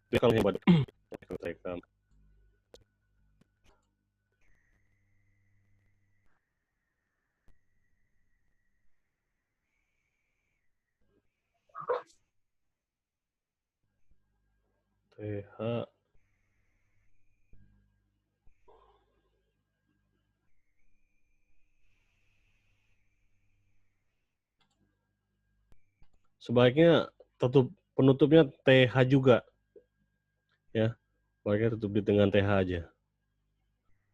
Dia kalau yang baru rekam. TH sebaiknya penutupnya TH juga ya, sebaiknya tutup dengan TH aja,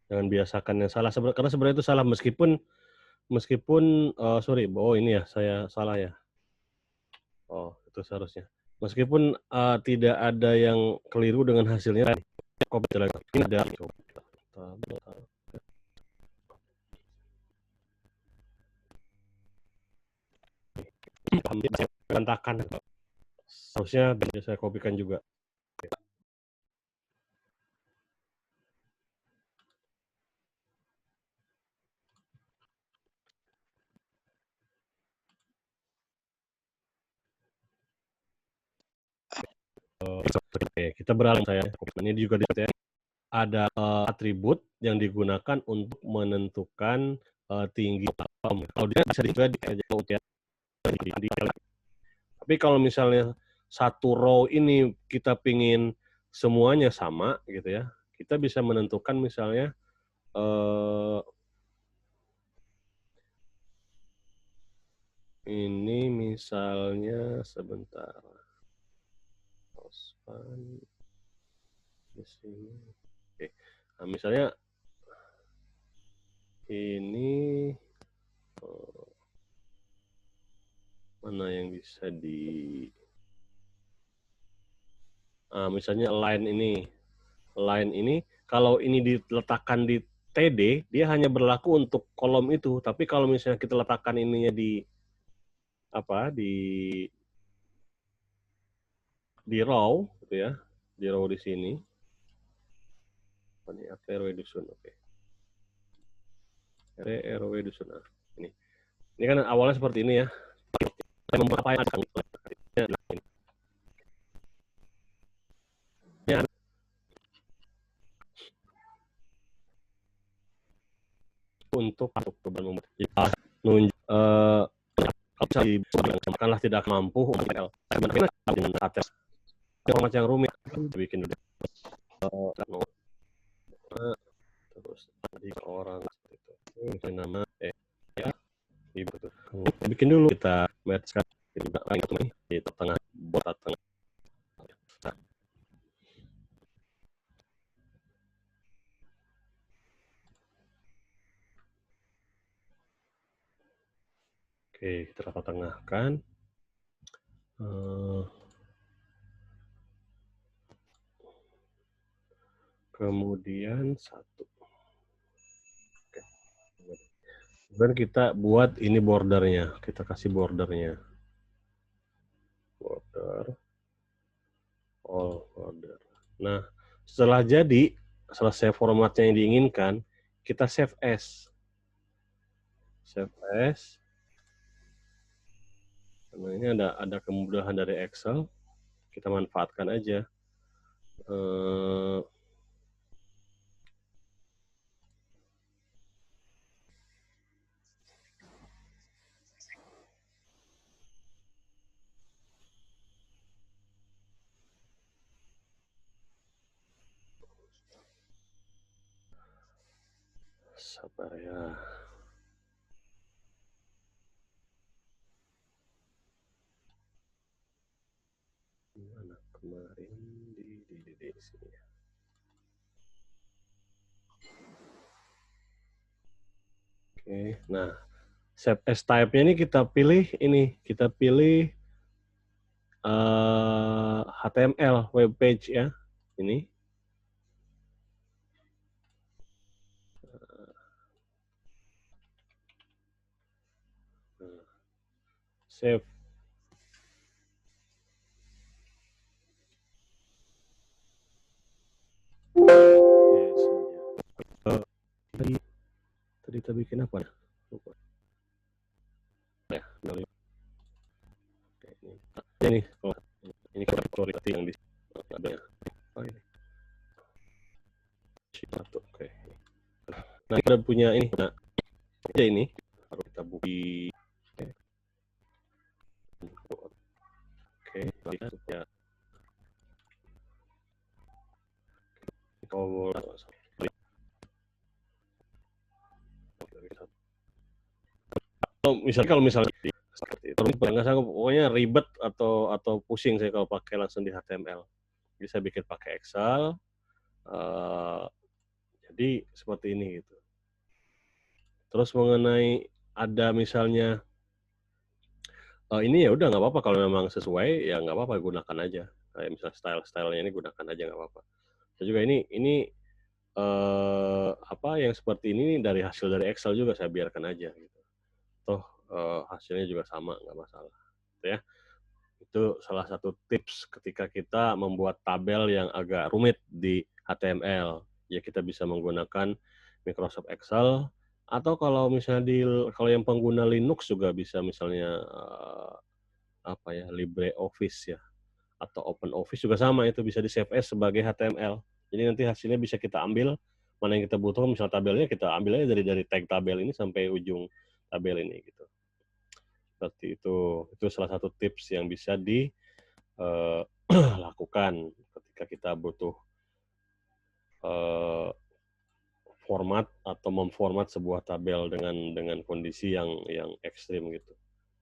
jangan biasakan yang salah karena sebenarnya itu salah meskipun sorry, oh ini ya saya salah ya, oh itu seharusnya meskipun tidak ada yang keliru dengan hasilnya, copy lagi ini ada berantakan, harusnya bisa saya kopikan juga. Oke, kita beralih saya. Ini juga ada atribut yang digunakan untuk menentukan tinggi kolom. Kalau dia bisa juga di tapi kalau misalnya satu row ini kita pingin semuanya sama gitu ya, kita bisa menentukan misalnya ini misalnya sebentar. Di sini. Oke. Nah, misalnya ini mana yang bisa misalnya line ini kalau ini diletakkan di TD dia hanya berlaku untuk kolom itu, tapi kalau misalnya kita letakkan ininya di row gitu ya, di row di sini. Ini RW dusun, oke. RW dusun. Nah, ini kan awalnya seperti ini ya. Apa yang akan untuk perubahan katakanlah tidak mampu dengan format yang rumit bikin terus tadi orang itu nama ya bikin dulu kita match kan di tengah botak tengah. Oke, kita rata tengahkan. Kemudian satu. Oke. Dan kita buat ini bordernya. Kita kasih bordernya. Border. All border. Nah, setelah jadi, selesai formatnya yang diinginkan, kita save as. Save as. Nah, ini ada kemudahan dari Excel, kita manfaatkan aja. Sabar ya. Mana kemarin di sini ya. Oke, nah save as type-nya ini kita pilih HTML web page ya, ini. Save. Tadi kita bikin apa ya? Lupa. Ya, ini. Ini yang di ada ya. Nah, kita punya ini, nah, aja ini baru kita buka. Oke, ya. Kalau misalnya seperti itu, nggak sanggup, pokoknya ribet atau pusing saya kalau pakai langsung di HTML. Bisa bikin pakai Excel. Jadi seperti ini gitu. Terus mengenai ada misalnya ini ya udah nggak apa-apa kalau memang sesuai ya nggak apa-apa gunakan aja. Kayak misalnya stylenya ini gunakan aja nggak apa-apa. Saya juga ini apa yang seperti ini dari hasil dari Excel juga saya biarkan aja gitu. Toh hasilnya juga sama nggak masalah. Gitu ya. Itu salah satu tips ketika kita membuat tabel yang agak rumit di HTML. Ya kita bisa menggunakan Microsoft Excel atau kalau misalnya kalau yang pengguna Linux juga bisa misalnya apa ya LibreOffice ya atau OpenOffice juga sama itu bisa di save as sebagai HTML. Jadi nanti hasilnya bisa kita ambil mana yang kita butuhkan, misal tabelnya kita ambil aja dari tag tabel ini sampai ujung tabel ini gitu. Seperti itu. Itu salah satu tips yang bisa dilakukan ketika kita butuh format atau memformat sebuah tabel dengan kondisi yang ekstrim gitu.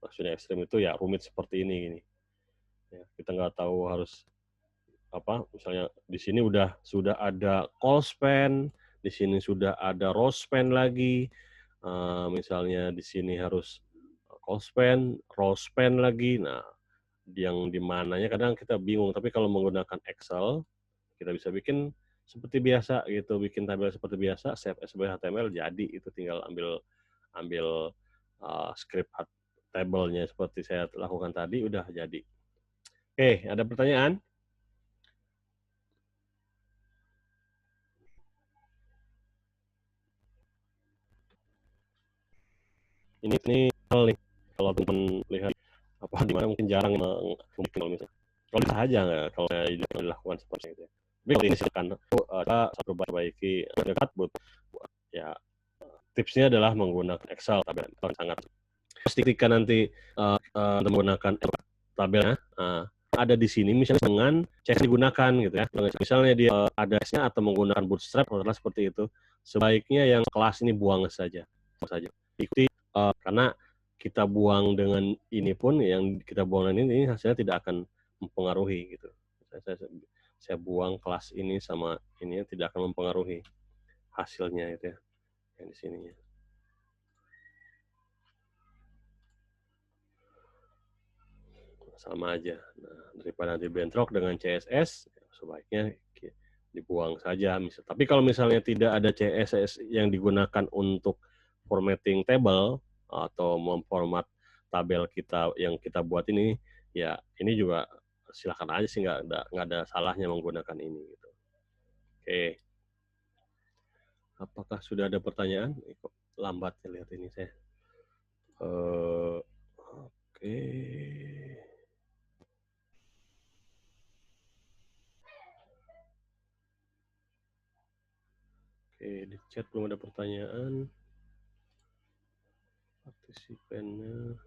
Maksudnya ekstrim itu ya rumit seperti ini. Ya, kita nggak tahu harus apa, misalnya di sini sudah ada call span, di sini sudah ada row span lagi, misalnya di sini harus call span, row span lagi. Nah, yang di mananya kadang kita bingung. Tapi kalau menggunakan Excel, kita bisa bikin seperti biasa gitu, bikin tabel seperti biasa, save as sebagai HTML, jadi itu tinggal ambil ambil script tabelnya seperti saya lakukan tadi, udah jadi. Oke, ada pertanyaan? Ini hal nih, kalau teman lihat apa di mana mungkin jarang mungkin kalau misalnya kalau bisa aja nggak kalau dilakukan seperti itu. Tapi kalau ini silakan ada satu perbaiki dekat buat ya tipsnya adalah menggunakan Excel tabel sangat pastikan nanti menggunakan tabelnya ada di sini misalnya dengan CS digunakan gitu ya. Misalnya dia ada CS-nya atau menggunakan bootstrap atau seperti itu, sebaiknya yang kelas ini buang saja. Ikuti karena kita buang dengan ini pun yang kita buang ini hasilnya tidak akan mempengaruhi gitu. Saya buang kelas ini sama ini tidak akan mempengaruhi hasilnya itu ya yang di sininya. Sama aja. Nah, daripada nanti bentrok dengan CSS, sebaiknya dibuang saja. Tapi kalau misalnya tidak ada CSS yang digunakan untuk formatting table atau memformat tabel kita yang kita buat ini, ya ini juga silakan aja sih, nggak ada salahnya menggunakan ini. Gitu. Oke. Apakah sudah ada pertanyaan? Kok lambat ya lihat ini saya. Oke. Oke, di chat belum ada pertanyaan. Partisipannya.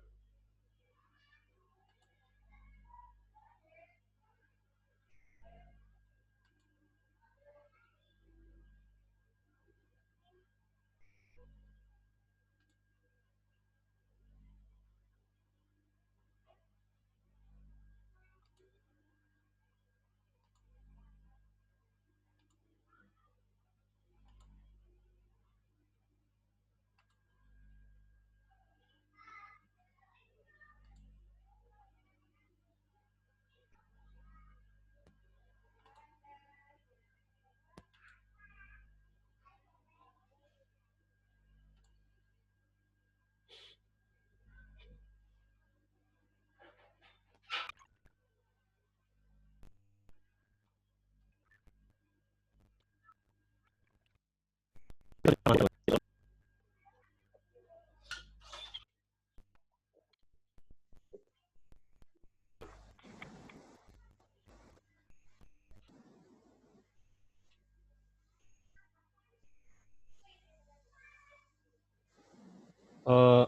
Eh,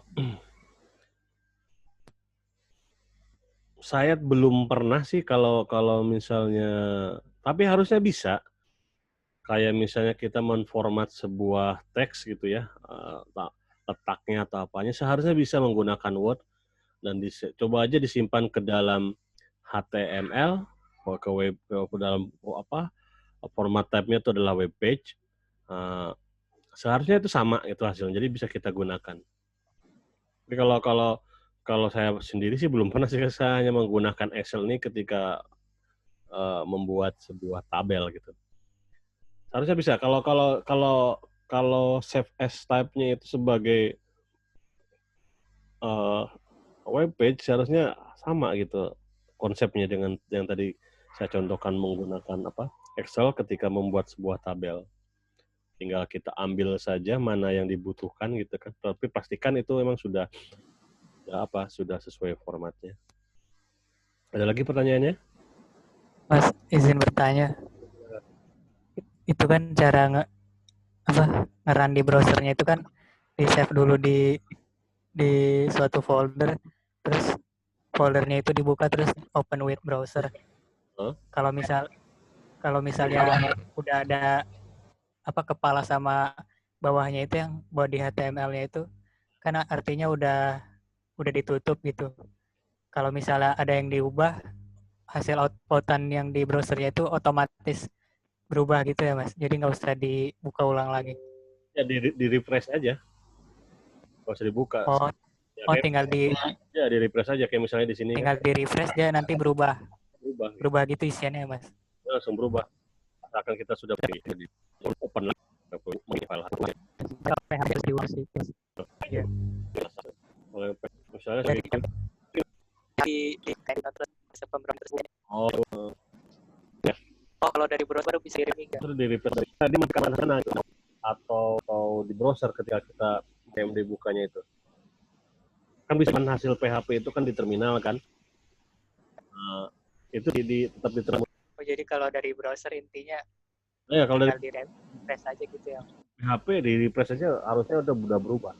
saya belum pernah sih kalau kalau misalnya, tapi harusnya bisa. Kayak misalnya kita menformat sebuah teks gitu ya, letaknya atau apanya, seharusnya bisa menggunakan Word dan coba aja disimpan ke dalam HTML, ke web, ke dalam apa format tabnya itu adalah web page. Seharusnya itu sama itu hasilnya, jadi bisa kita gunakan. Tapi kalau kalau kalau saya sendiri sih belum pernah sih, saya hanya menggunakan Excel ini ketika membuat sebuah tabel gitu. Harusnya bisa. Kalau kalau kalau kalau save as type-nya itu sebagai uh, web page, seharusnya sama gitu konsepnya dengan yang tadi saya contohkan menggunakan apa Excel ketika membuat sebuah tabel. Tinggal kita ambil saja mana yang dibutuhkan gitu kan. Tapi pastikan itu memang sudah sesuai formatnya. Ada lagi pertanyaannya? Mas, izin bertanya. Itu kan cara ngeran di browsernya itu kan di save dulu di suatu folder, terus foldernya itu dibuka terus open with browser. Huh? Kalau misalnya udah ada kepala sama bawahnya itu yang body HTML-nya itu kan artinya udah ditutup gitu. Kalau misalnya ada yang diubah, hasil outputan yang di browsernya itu otomatis berubah gitu ya Mas. Jadi nggak usah dibuka ulang lagi. Ya di refresh aja, nggak usah dibuka. Oh, Ya oh kayak di refresh aja kayak misalnya di sini kan tinggal di refresh dia nanti berubah berubah, gitu. berubah gitu isiannya Mas. Langsung berubah. Asalkan kita sudah di open lagi file HTML. Apa yang harus diurus itu? Ya. Misalnya Dari gitu. di terus pemrograman. Oh, Oh, kalau dari browser baru bisa kirim juga. terus di refresh tadi mana sana atau di browser ketika kita PMD bukanya itu. Kan bisa kan hasil PHP itu kan di terminal kan. Nah, itu tetap di terminal. Oh, jadi kalau dari browser intinya Nah, ya kalau dari tinggal di refresh aja gitu ya. PHP di refresh aja harusnya udah berubah.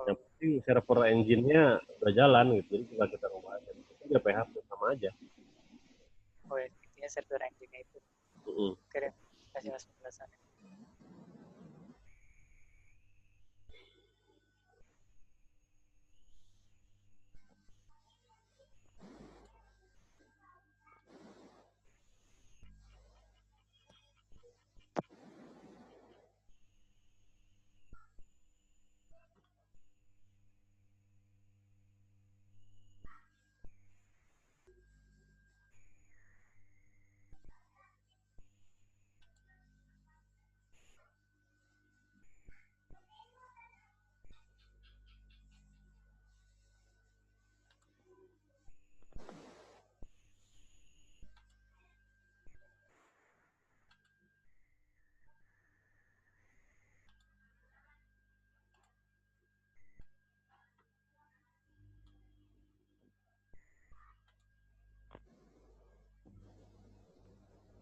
Yang Oh, penting server engine-nya udah jalan gitu. Jadi tinggal kita ubah aja. Itu juga PHP sama aja. oh ya, intinya server engine itu. Oke deh, kasih Mas penjelasannya.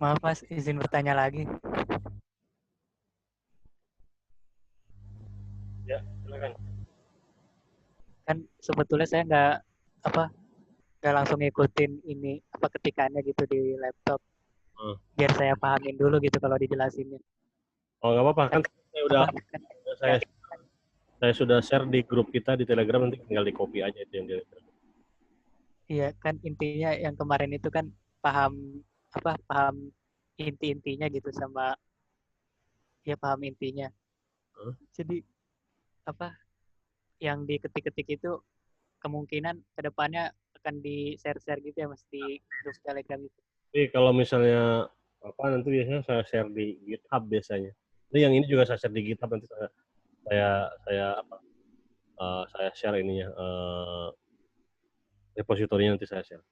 Maaf Mas, izin bertanya lagi. Ya, silakan. Kan sebetulnya saya apa nggak langsung ngikutin ini ketikannya gitu di laptop. Hmm. Biar saya pahamin dulu gitu kalau dijelasinnya. Oh nggak apa-apa Kan kan kan saya ya, saya sudah share di grup kita di Telegram, nanti tinggal di copy aja itu yang di Telegram. iya kan intinya yang kemarin itu kan paham paham inti-intinya gitu sama ya paham intinya. Hmm. Jadi apa yang diketik-ketik itu kemungkinan kedepannya akan di share-share gitu ya Mas di grup Telegram itu. Jadi kalau misalnya apa nanti biasanya saya share di GitHub biasanya. Ini yang ini juga saya share di GitHub, nanti saya apa saya share ininya repositorinya nanti saya share.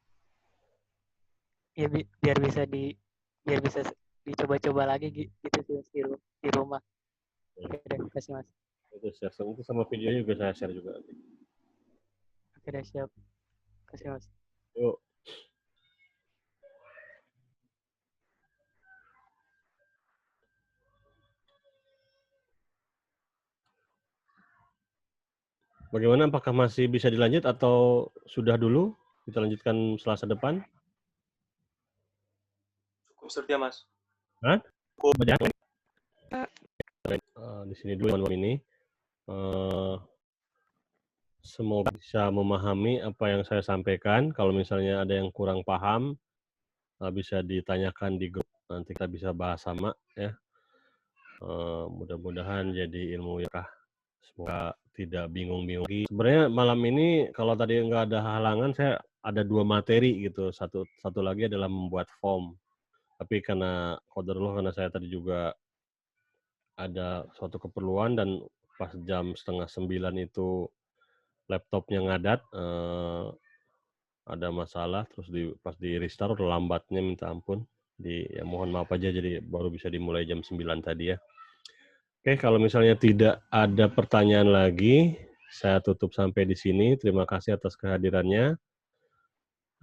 Ya biar bisa dicoba-coba lagi gitu sih Mas, di rumah. Ya, Oke deh, kasih Mas. itu share itu sama videonya juga saya share juga nanti. Oke deh, siap. Kasih Mas. Yuk. Bagaimana? Apakah masih bisa dilanjut atau sudah dulu? Kita lanjutkan Selasa depan? Cukup sepertinya, Mas. Hah? Banyak. Pak. Di sini dulu teman-teman ini. Semoga bisa memahami apa yang saya sampaikan. Kalau misalnya ada yang kurang paham, bisa ditanyakan di grup. Nanti kita bisa bahas sama ya. Mudah-mudahan jadi ilmu ya. Semoga tidak bingung-bingung. Sebenarnya malam ini kalau tadi nggak ada halangan, saya ada 2 materi gitu. Satu lagi adalah membuat form. Tapi karena qadarullah, karena saya tadi juga ada suatu keperluan dan pas jam 8:30 itu laptopnya ngadat, ada masalah, terus pas di restart udah lambatnya minta ampun. Ya mohon maaf aja, jadi baru bisa dimulai jam 9 tadi ya. Oke, kalau misalnya tidak ada pertanyaan lagi, saya tutup sampai di sini. Terima kasih atas kehadirannya.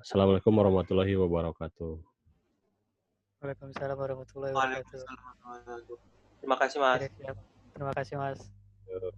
Assalamualaikum warahmatullahi wabarakatuh. Waalaikumsalam warahmatullahi wabarakatuh. Waalaikumsalam warahmatullahi wabarakatuh. Terima kasih, Mas. Terima kasih, Mas. Yo.